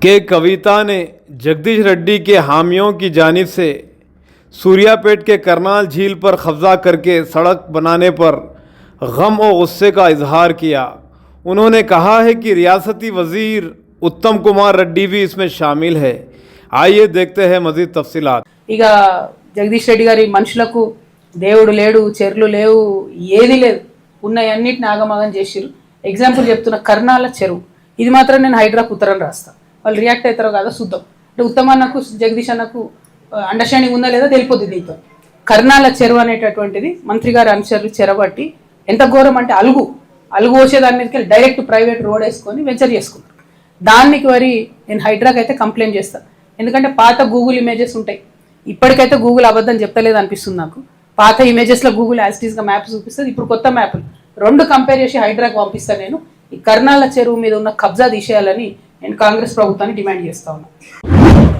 के कविता ने जगदीश रेड्डी के हामियों की जानिब से सूर्यापेट के करनाल झील पर कब्जा करके सड़क बनाने पर गम और गुस्से का इजहार किया। उन्होंने कहा है कि रियासती वजीर उत्तम कुमार रेड्डी भी इसमें शामिल है। आइए देखते हैं मजीद तफसीलात। ఇక జగదీష్ రెడ్డి గారి మనుషులకు దేవుడు లేడు, చెరువులు లేవు, ఏది లేదు, ఉన్నయన్నిటిని ఆగమాగం చేసిరు. ఎగ్జాంపుల్ చెప్తున్న కర్నాల చెరువు, ఇది మాత్రం నేను హైడ్రాకు ఉత్తరం రాస్తా, వాళ్ళు రియాక్ట్ అవుతారో కాదో చూద్దాం. అంటే ఉత్తమ్ అన్నకు జగదీష్ అన్నకు అండర్స్టాండింగ్ ఉందా లేదా తెలిపోద్ది. దీంతో కర్నాల చెరువు అనేటటువంటిది మంత్రి గారి అనుచరులు చెరబట్టి ఎంత ఘోరం అంటే అలుగు వచ్చే దాని మీదకి డైరెక్ట్ ప్రైవేట్ రోడ్ వేసుకొని వెంచర్ చేసుకున్నారు. దానికి మరి నేను హైడ్రాకి అయితే కంప్లైంట్ చేస్తాను. ఎందుకంటే పాత గూగుల్ ఇమేజెస్ ఉంటాయి, ఇప్పటికైతే గూగుల్ అబద్ధం చెప్తలేదు అనిపిస్తుంది నాకు. పాత ఇమేజెస్లో గూగుల్ యాజిటీస్గా మ్యాప్ చూపిస్తుంది, ఇప్పుడు కొత్త మ్యాప్లు రెండు కంపేర్ చేసి హైడ్రాకి పంపిస్తాను. నేను ఈ కర్నాల చెరువు మీద ఉన్న కబ్జా తీసేయాలని నేను కాంగ్రెస్ ప్రభుత్వాన్ని డిమాండ్ చేస్తా ఉన్నాను.